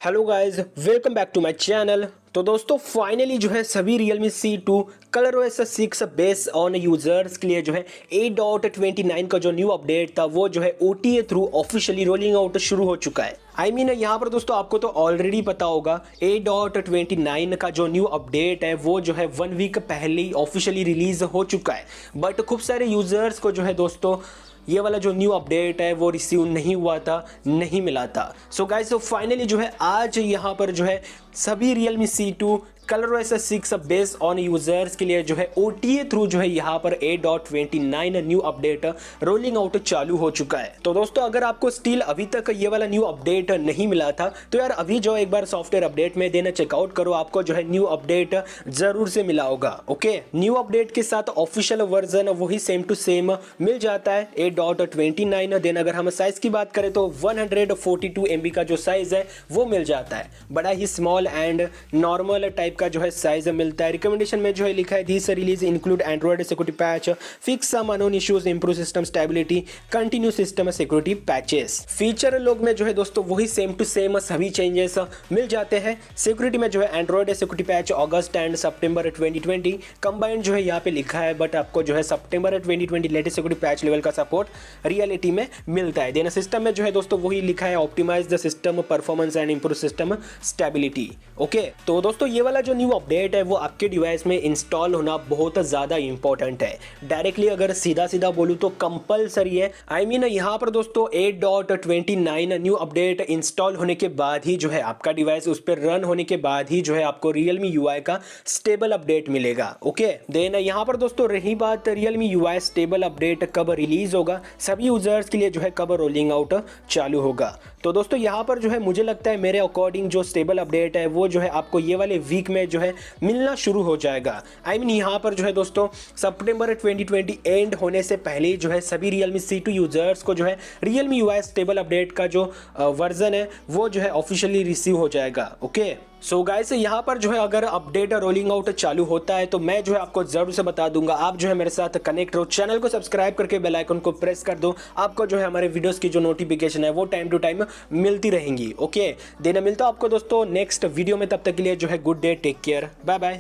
Hello guys, welcome back to my channel. तो दोस्तों finally जो है सभी Realme C2 ColorOS 6 base on users के लिए जो है 8.29 का जो न्यू अपडेट था वो जो है OTA through officially rolling out शुरू हो चुका है। यहाँ पर दोस्तों आपको तो ऑलरेडी पता होगा 8.29 का जो न्यू अपडेट है वो जो है 1 वीक पहले ही ऑफिशियली रिलीज हो चुका है, बट खूब सारे यूजर्स को जो है दोस्तों ये वाला जो न्यू अपडेट है वो रिसीव नहीं हुआ था, नहीं मिला था। सो गाइस, तो फाइनली जो है आज यहाँ पर जो है सभी Realme C2 ColorOS 6 base on users के लिए जो है OTA थ्रू जो है यहाँ पर 8.29 न्यू अपडेट रोलिंग आउट चालू हो चुका है। तो दोस्तों अगर आपको स्टिल अभी तक ये वाला न्यू अपडेट नहीं मिला था तो यार अभी जो एक बार सॉफ्टवेयर अपडेट में देना चेकआउट करो, आपको जो है न्यू अपडेट जरूर से मिला होगा। ओके, न्यू अपडेट के साथ ऑफिशियल वर्जन वही सेम टू सेम मिल जाता है 8.29। देन अगर हम साइज की बात करें तो 142 MB का जो साइज है वो मिल जाता है, बड़ा ही स्मॉल एंड नॉर्मल टाइप का जो है साइज मिलता है। रिकमेंडेशन में जो है लिखा है this release include android security patch, fix some unknown issues, improve system stability, continue system security patches. Feature log में जो है दोस्तों वही सेम टू सेम सभी चेंजेस मिल जाते हैं। सिक्योरिटी में जो है एंड्रॉइड सिक्योरिटी पैच अगस्त एंड सितंबर 2020 कंबाइंड जो है यहाँ पे लिखा है, बट आपको जो है सितंबर 2020 लेटेस्ट सिक्योरिटी पैच लेवल का सपोर्ट रियलिटी में मिलता है। देन सिस्टम में जो है दोस्तों वही लिखा है optimize the system performance and improve system stability. Okay, तो दोस्तों ये वाला जो न्यू अपडेट है वो आपके डिवाइस में इंस्टॉल होना बहुत ज़्यादा इंपॉर्टेंट है। डायरेक्टली अगर सीधा सीधा बोलूँ तो कंपलसरी है। यहाँ पर दोस्तों 8.29 न्यू अपडेट इंस्टॉल होने के बाद ही जो है आपका डिवाइस उस पर रन होने के बाद ही जो है आपको Realme UI का स्टेबल अपडेट मिलेगा। ओके, देन यहाँ पर दोस्तों रही बात Realme UI स्टेबल अपडेट कब रिलीज होगा, सभी यूजर्स के लिए जो है कब रोलिंग आउट चालू होगा। तो दोस्तों यहाँ पर जो है मुझे लगता है मेरे अकॉर्डिंग जो स्टेबल अपडेट है वो जो है आपको ये वाले वीक में जो है मिलना शुरू हो जाएगा। यहाँ पर जो है दोस्तों सितंबर 2020 एंड होने से पहले जो है सभी Realme C2 यूजर्स को जो है Realme UI स्टेबल अपडेट का जो वर्जन है वो जो है ऑफिशियली रिसीव हो जाएगा। ओके, सो गाइस यहाँ पर जो है अगर अपडेट रोलिंग आउट चालू होता है तो मैं जो है आपको जरूर से बता दूंगा। आप जो है मेरे साथ कनेक्ट रहो, चैनल को सब्सक्राइब करके बेल आइकन को प्रेस कर दो, आपको जो है हमारे वीडियोस की जो नोटिफिकेशन है वो टाइम टू टाइम मिलती रहेंगी। ओके, देना मिलता हूं आपको दोस्तों नेक्स्ट वीडियो में, तब तक के लिए जो है good day, take care, bye bye.